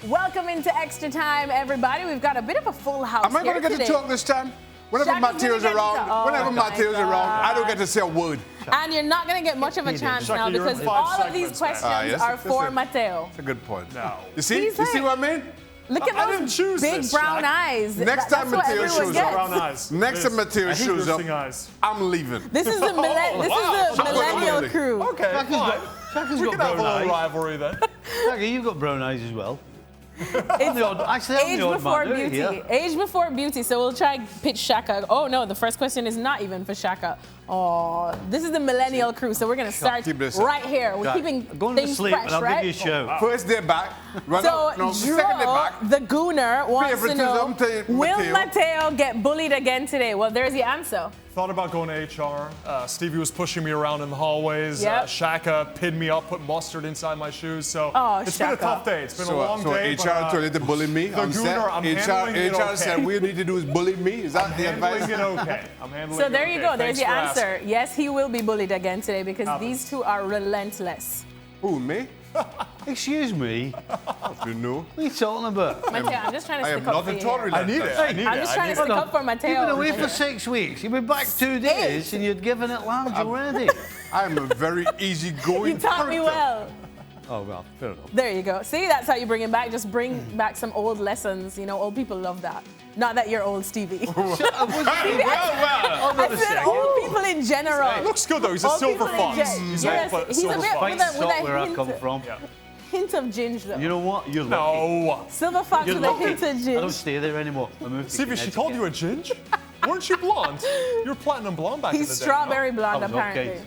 Welcome into Extra Time, everybody. We've got a bit of a full house. Am I going to get to talk this time? Whenever Matteo's around, I don't get to say a word. And you're not going to get much of a chance now because all of these questions are for Matteo. That's a good point. No. You see what I mean? Look at those big brown eyes. Next time Matteo shows up, next time Matteo shows up, I'm leaving. This is the millennial crew. Okay, Shaka's we got can have a brown little eyes. rivalry then. Shaka, you've got brown eyes as well. Age before beauty. Age before beauty. So we'll try and pitch Shaka. Oh no, the first question is not even for Shaka. Oh, this is the millennial crew. So we're gonna start right here. We're keeping things fresh, I'll right? give you a show. First day back. Second day back. The Gooner wants to know: will Matteo get bullied again today? Well, there's the answer. Thought about going to HR. Stevie was pushing me around in the hallways. Shaka pinned me up, put mustard inside my shoes. So it's been a tough day. It's been a long day. So HR told you to bully me on set? HR said, we need to do is bully me? Is that the advice? I'm handling it okay. I'm handling it So there you go. There's the answer. Asking. Yes, he will be bullied again today because these two are relentless. Who, me? Excuse me. You know? What are you talking about? Matteo, I'm just trying to stick up for you. I need it. I'm just trying to stick up for Matteo. You've been away for 6 weeks. You've been back 2 days and you'd given it large already. I'm a very easygoing You taught me well. Oh, well, fair enough. There you go. See, that's how you bring him back. Just bring back some old lessons. You know, old people love that. Not that you're old, Stevie. I said old people in general. He looks good though. He's a silver fox. He's a bit with a hint of ginger. You know what? You're lucky. Silver fox with a hint of ginger. I don't stay there anymore. Stevie, she called you a ginge? Weren't you blonde? You were platinum blonde back in the day. He's strawberry blonde, apparently. Okay.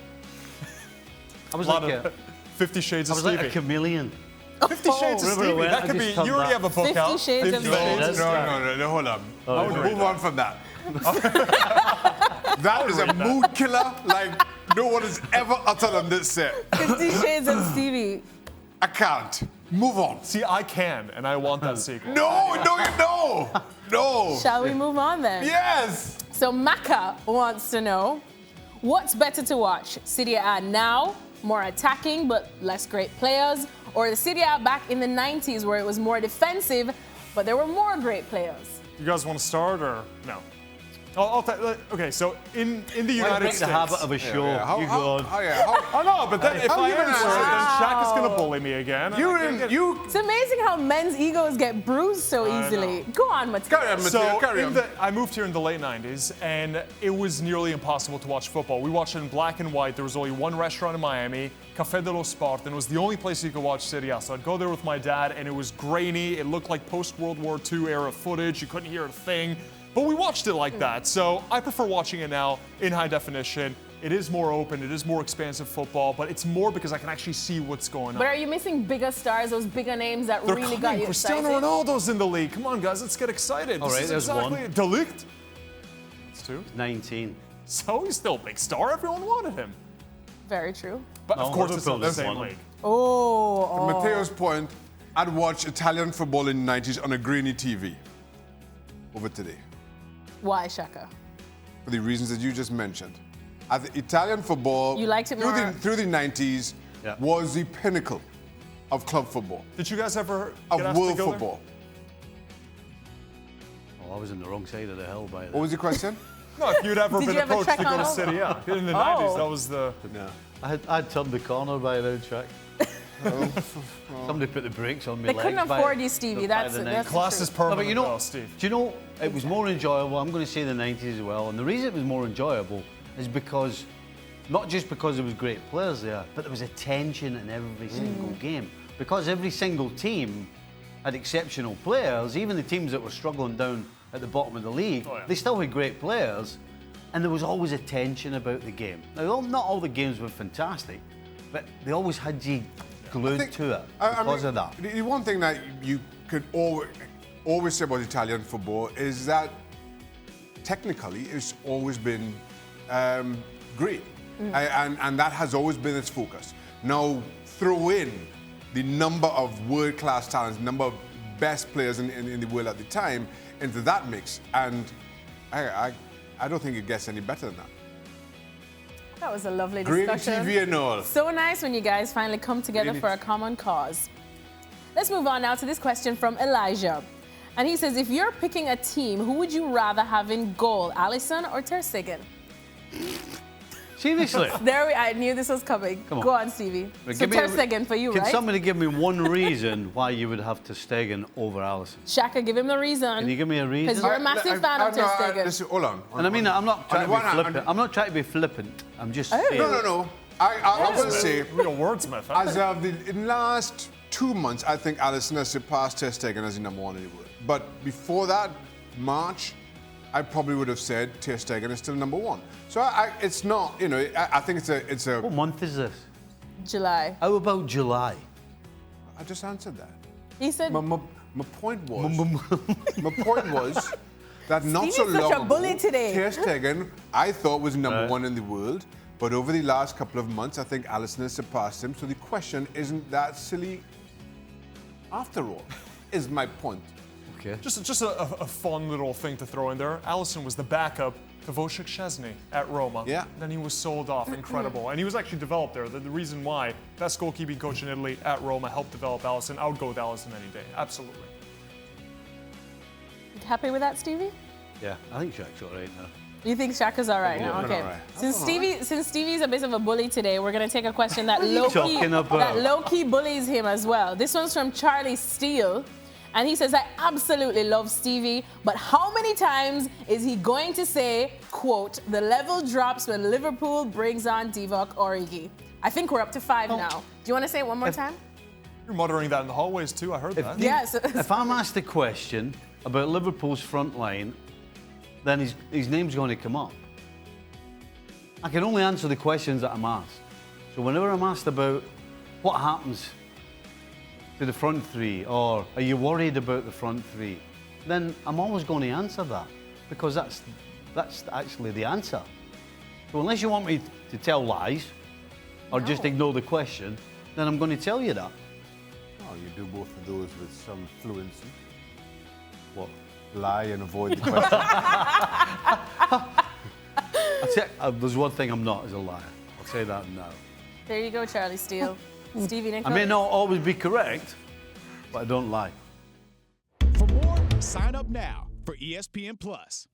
I was like a 50 Shades of Stevie. Stevie. I was like a chameleon. 50 Shades of Stevie. That could be. You already have a book out. 50 Shades of Stevie. No, hold on. Move on from that. That is a mood killer like no one has ever uttered on this set. 50 Shades of Stevie. I can't. Move on. See, I can, and I want that sequel. No. Shall we move on then? Yes. So Maka wants to know, what's better to watch? Serie A now, more attacking but less great players, or the Serie A back in the 90s where it was more defensive but there were more great players? You guys want to start or no? Okay, so in the United States, the habit of a show. You go on. I know, but then if I answer it, then Shaka's going to bully me again. It's amazing how men's egos get bruised so easily. Go on, Matteo. Carry on. I moved here in the late 90s, and it was nearly impossible to watch football. We watched it in black and white. There was only one restaurant in Miami, Café dello Sport, and it was the only place you could watch Serie A. So I'd go there with my dad, and it was grainy. It looked like post-World War II era footage. You couldn't hear a thing. But we watched it like that, so I prefer watching it now in high definition. It is more open, it is more expansive football, but it's more because I can actually see what's going on. But are you missing bigger stars, those bigger names that really got you excited? Cristiano Ronaldo's in the league. Come on, guys, let's get excited. All right, there's one. Delict. It's 2. 19. So he's still a big star. Everyone wanted him. Very true. But of course, it's not the same league. To Matteo's point, I'd watch Italian football in the 90s on a grainy TV over today. Why, Shaka? For the reasons that you just mentioned. Italian football, you liked it more? Through the 90s, was the pinnacle of club football. Did you guys ever of world football? Oh, I was in the wrong side of the hill by then. What was the question? No, if you'd ever been approached to go to Serie A. In the 90s, that was the... No. I'd turned the corner by then, Shaq. Somebody put the brakes on me. They couldn't afford you, Stevie. That's class is permanent, but you know, though, Steve. Do you know, it was more enjoyable. I'm going to say the 90s as well. And the reason it was more enjoyable is because, not just because there was great players there, but there was a tension in every single game. Because every single team had exceptional players, even the teams that were struggling down at the bottom of the league, they still had great players. And there was always a tension about the game. Now, not all the games were fantastic, but they always had you glued to it because of that. The one thing that you could always say about Italian football is that technically it's always been great. And that has always been its focus. Now, throw in the number of world-class talents, the number of best players in the world at the time into that mix, and I don't think it gets any better than that. That was a lovely discussion. Green TV and all. So nice when you guys finally come together for a common cause. Let's move on now to this question from Elijah. And he says, if you're picking a team, who would you rather have in goal, Alisson or Ter Stegen? Seriously? I knew this was coming. Go on, Stevie. So Ter Stegen for you, right? Can somebody give me one reason why you would have Ter Stegen over Alisson? Shaka, give him the reason. Can you give me a reason? Because you're a massive fan of Ter Stegen. Listen, hold on. And I mean, I'm not trying to be flippant. I'm not trying to be flippant. I'm just saying. No. I will say, real wordsmith. As of the last 2 months, I think Alisson has surpassed Ter Stegen as the number one in the world. But before that, March, I probably would have said Ter Stegen is still number one. So it's not, you know, I think it's a. What month is this? July. How about July? I just answered that. He said. My point was. My point was that not so long ago, Ter Stegen, I thought was number one in the world. But over the last couple of months, I think Alisson has surpassed him. So the question isn't that silly after all, is my point. Okay. Just a fun little thing to throw in there. Alisson was the backup to Wojciech Szczesny at Roma. Yeah. Then he was sold off. Incredible. And he was actually developed there. The reason why, best goalkeeping coach in Italy at Roma helped develop Alisson. I would go with Alisson any day. Absolutely. Happy with that, Stevie? Yeah, I think Shaka's all right now. You think Shaka's all right now? Okay. Since Stevie's a bit of a bully today, we're going to take a question that low-key bullies him as well. This one's from Charlie Steele. And he says, I absolutely love Stevie, but how many times is he going to say, quote, the level drops when Liverpool brings on Divock Origi? I think we're up to 5 now. Do you want to say it one more time? You're muttering that in the hallways too, I heard that. Yes. If I'm asked a question about Liverpool's front line, then his name's going to come up. I can only answer the questions that I'm asked. So whenever I'm asked about what happens to the front three, or are you worried about the front three, then I'm always going to answer that, because that's actually the answer. So unless you want me to tell lies, or just ignore the question, then I'm going to tell you that. Oh, you do both of those with some fluency. What? Lie and avoid the question. There's one thing I'm not, is a liar. I'll say that now. There you go, Charlie Steele. Stevie Nicol. I may not always be correct, but I don't lie. For more, sign up now for ESPN Plus.